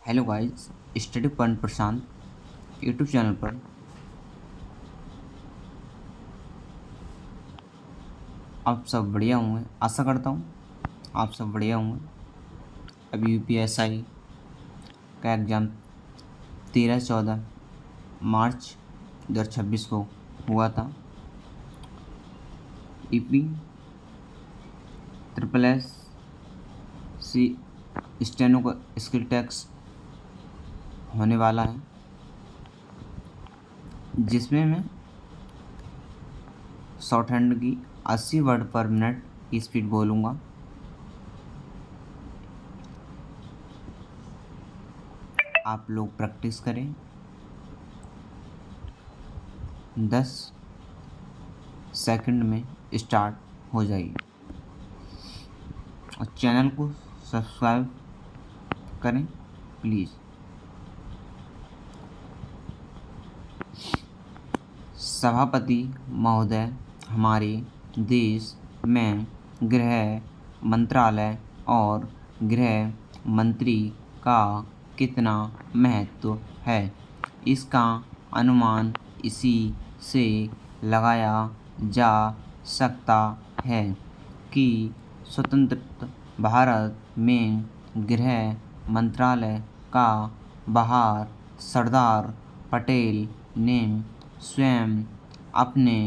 Hello guys, study point प्रशांत YouTube channel पर आप सब बढ़िया होंगे। आशा करता हूँ आप सब बढ़िया होंगे। अभी यूपीएसआई का एग्ज़ाम 13-14 मार्च 2026 को हुआ था। EP triple S C steno का स्किल टेस्ट होने वाला है, जिसमें मैं शॉर्ट हैंड की 80 वर्ड पर मिनट की स्पीड बोलूँगा। आप लोग प्रैक्टिस करें। 10 सेकंड में स्टार्ट हो जाइए और चैनल को सब्सक्राइब करें प्लीज़। सभापति महोदय, हमारे देश में गृह मंत्रालय और गृह मंत्री का कितना महत्व है? इसका अनुमान इसी से लगाया जा सकता है कि स्वतंत्र भारत में गृह मंत्रालय का भार सरदार पटेल ने स्वयं अपने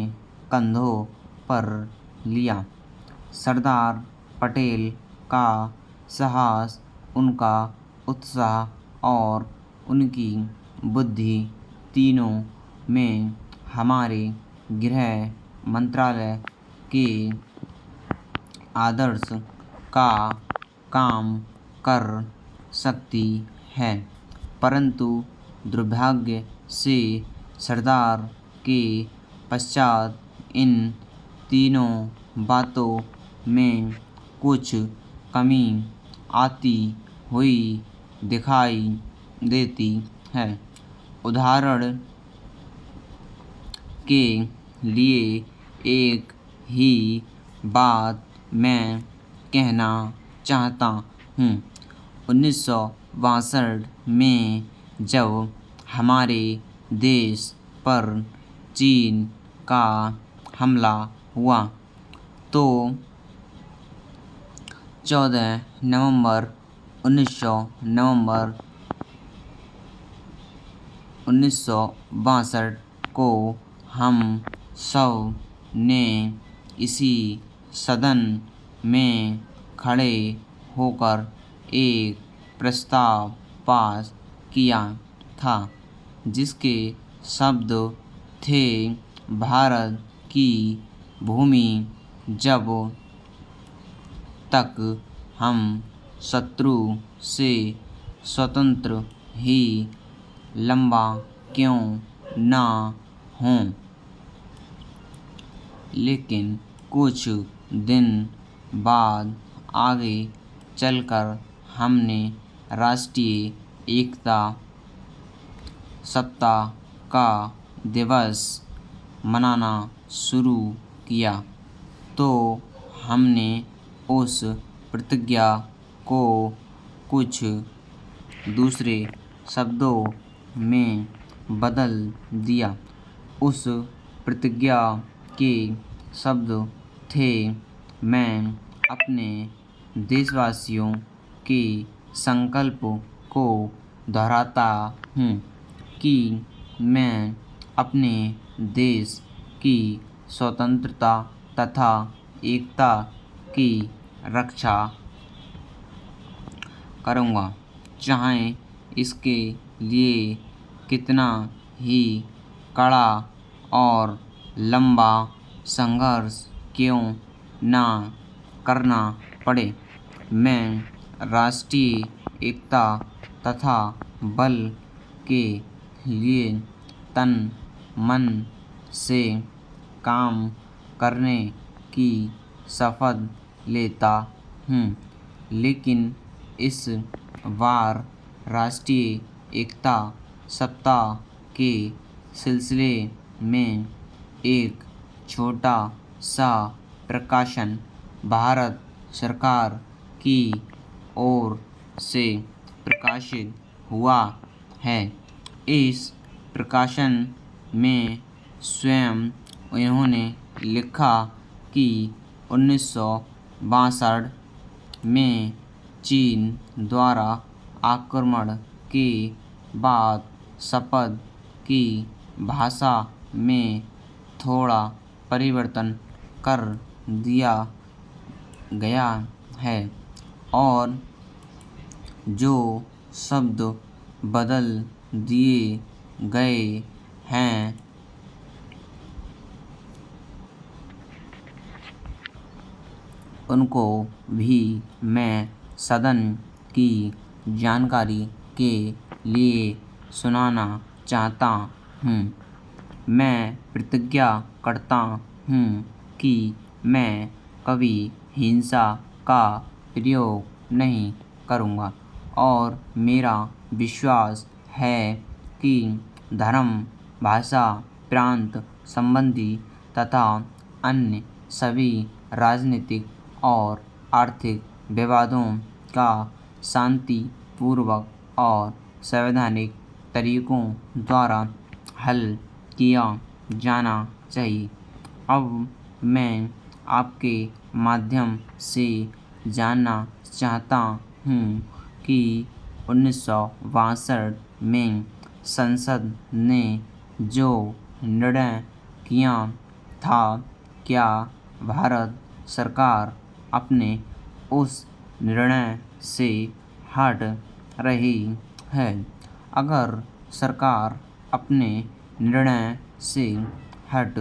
कंधों पर लिया। सरदार पटेल का साहस, उनका उत्साह और उनकी बुद्धि तीनों में हमारे गृह मंत्रालय के आदर्श का काम कर सकती है। परंतु दुर्भाग्य से सरदार के पश्चात इन तीनों बातों में कुछ कमी आती हुई दिखाई देती है। उदाहरण के लिए एक ही बात मैं कहना चाहता हूँ। 1962 में जब हमारे देश पर चीन का हमला हुआ तो 14 नवंबर 1962 को हम सब ने इसी सदन में खड़े होकर एक प्रस्ताव पास किया था, जिसके शब्द थे, भारत की भूमि जब तक हम शत्रु से स्वतंत्र ही लंबा क्यों ना हों। लेकिन कुछ दिन बाद आगे चलकर हमने राष्ट्रीय एकता सप्ताह का दिवस मनाना शुरू किया, तो हमने उस प्रतिज्ञा को कुछ दूसरे शब्दों में बदल दिया। उस प्रतिज्ञा के शब्द थे, मैं अपने देशवासियों के संकल्प को दोहराता हूँ कि मैं अपने देश की स्वतंत्रता तथा एकता की रक्षा करूँगा, चाहे इसके लिए कितना ही कड़ा और लंबा संघर्ष क्यों ना करना पड़े। मैं राष्ट्रीय एकता तथा बल के लिए तन मन से काम करने की शपथ लेता हूँ। लेकिन इस बार राष्ट्रीय एकता सप्ताह के सिलसिले में एक छोटा सा प्रकाशन भारत सरकार की ओर से प्रकाशित हुआ है। इस प्रकाशन में स्वयं इन्होंने लिखा कि 1962 में चीन द्वारा आक्रमण के बाद शपथ की भाषा में थोड़ा परिवर्तन कर दिया गया है और जो शब्द बदल दिए गए हैं उनको भी मैं सदन की जानकारी के लिए सुनाना चाहता हूँ। मैं प्रतिज्ञा करता हूँ कि मैं कभी हिंसा का प्रयोग नहीं करूँगा और मेरा विश्वास है कि धर्म, भाषा, प्रांत संबंधी तथा अन्य सभी राजनीतिक और आर्थिक विवादों का शांतिपूर्वक और संवैधानिक तरीकों द्वारा हल किया जाना चाहिए। अब मैं आपके माध्यम से जानना चाहता हूँ कि 1962 में संसद ने जो निर्णय किया था, क्या भारत सरकार अपने उस निर्णय से हट रही है? अगर सरकार अपने निर्णय से हट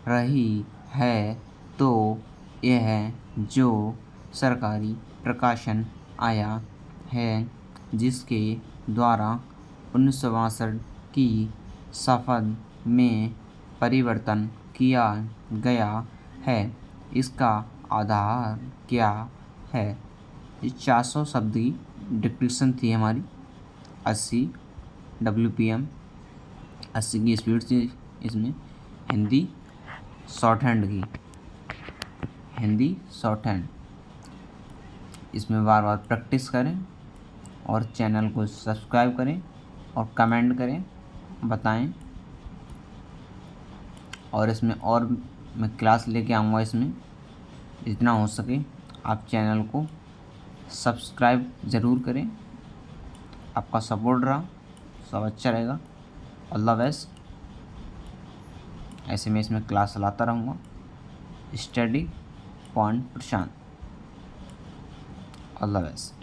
रही है तो यह जो सरकारी प्रकाशन आया है जिसके द्वारा 1962 की शपथ में परिवर्तन किया गया है, इसका आधार क्या है? ये 400 शब्द की डिक्टेशन थी हमारी, 80 WPM 80 की स्पीड थी इसमें। हिंदी शॉर्ट हैंड इसमें बार बार प्रैक्टिस करें और चैनल को सब्सक्राइब करें और कमेंट करें, बताएं। और इसमें और मैं क्लास लेके आऊँगा, इसमें जितना हो सके आप चैनल को सब्सक्राइब ज़रूर करें। आपका सपोर्ट रहा सब अच्छा रहेगा। All the best. ऐसे मैं इसमें क्लास चलाता रहूँगा। Study point Prashant. All the best.